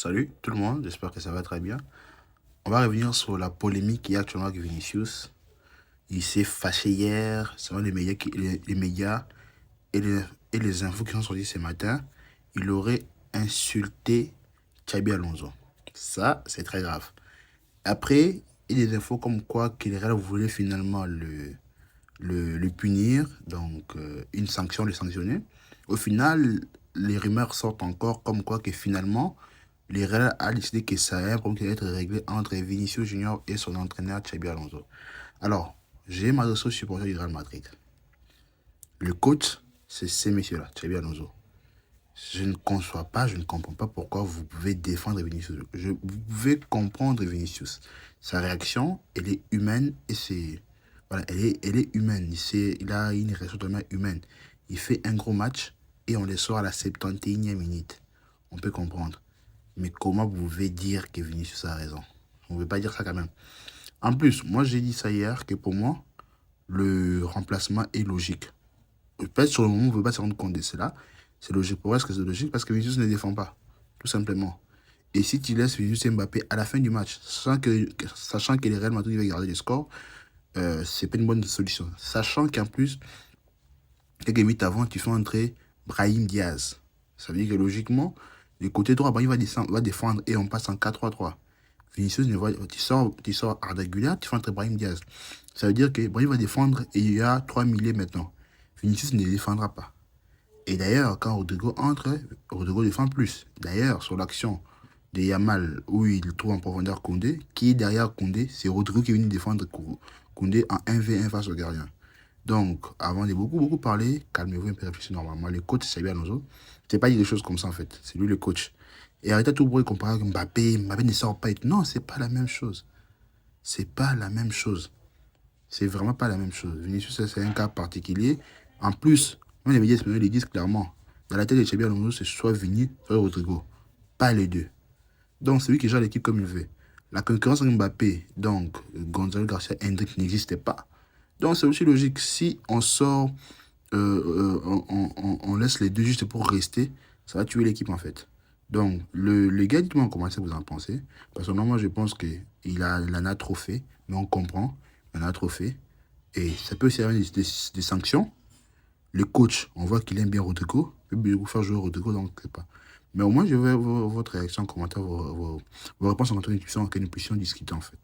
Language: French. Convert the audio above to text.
Salut tout le monde, j'espère que ça va très bien. On va revenir sur la polémique qu'il y a actuellement avec Vinicius. Il s'est fâché hier, selon les médias et les infos qui sont sorties ce matin. Il aurait insulté Xabi Alonso. Ça, c'est très grave. Après, il y a des infos comme quoi qu'il voulait finalement le punir, donc une sanction, le sanctionner. Au final, les rumeurs sortent encore comme quoi que finalement, le Real a décidé que ça a un problème qui va être réglé entre Vinicius Junior et son entraîneur Xabi Alonso. Alors, j'ai m'adressé aux supporters du Real Madrid. Le coach, c'est ces messieurs-là, Xabi Alonso. Je ne conçois pas, je ne comprends pas pourquoi vous pouvez défendre Vinicius. Vous pouvez comprendre Vinicius. Sa réaction, elle est humaine et c'est... Voilà, elle est humaine. Il a une réaction totalement humaine. Il fait un gros match et on le sort à la 71e minute. On peut comprendre. Mais comment vous pouvez dire que Vinicius a raison? On ne veut pas dire ça quand même. En plus, moi j'ai dit ça hier que pour moi, le remplacement est logique. Peut-être sur le moment, on ne veut pas se rendre compte de cela. C'est logique. Pourquoi est-ce que c'est logique? Parce que Vinicius ne défend pas, tout simplement. Et si tu laisses Vinicius Mbappé à la fin du match, sachant que le Real Madrid va garder le score, c'est pas une bonne solution. Sachant qu'en plus, quelques minutes avant, tu fais entrer Brahim Diaz. Ça veut dire que logiquement, le côté droit, Brahim va défendre et on passe en 4-3-3. Vinicius, tu sors Arda Güler, tu fais entrer Brahim Diaz. Ça veut dire que Brahim va défendre et il y a 3 milliers maintenant. Vinicius ne défendra pas. Et d'ailleurs, quand Rodrigo entre, Rodrigo défend plus. D'ailleurs, sur l'action de Yamal, où il trouve en profondeur Koundé, qui est derrière Koundé, c'est Rodrigo qui est venu défendre Koundé en 1v1 face au gardien. Donc, avant de beaucoup parler, calmez-vous un peu, réfléchissez normalement. Le coach, c'est Xabi Alonso. C'est pas dire des choses comme ça, en fait. C'est lui le coach. Et arrêtez tout pour comparer avec Mbappé. Mbappé ne sort pas. Non, c'est pas la même chose. C'est pas la même chose. C'est vraiment pas la même chose. Vinicius, c'est un cas particulier. En plus, même les médias espagnols les disent clairement. Dans la tête de Xabi Alonso, c'est soit Vini, soit Rodrigo. Pas les deux. Donc, c'est lui qui gère l'équipe comme il veut. La concurrence entre Mbappé, donc Gonzalo Garcia Hendrick n'existait pas. Donc, c'est aussi logique. Si on sort, on laisse les deux juste pour rester, ça va tuer l'équipe en fait. Donc, le gars, dites-moi comment ça vous en pensez. Personnellement, moi, je pense qu'il en a trop fait, mais on comprend, il en a trop fait. Et ça peut aussi avoir des sanctions. Le coach, on voit qu'il aime bien Rodrigo. Il peut vous faire jouer Rodrigo, donc c'est pas. Mais au moins, je veux votre réaction, commentaire, vos réponses en discussion, que nous puissions discuter en fait.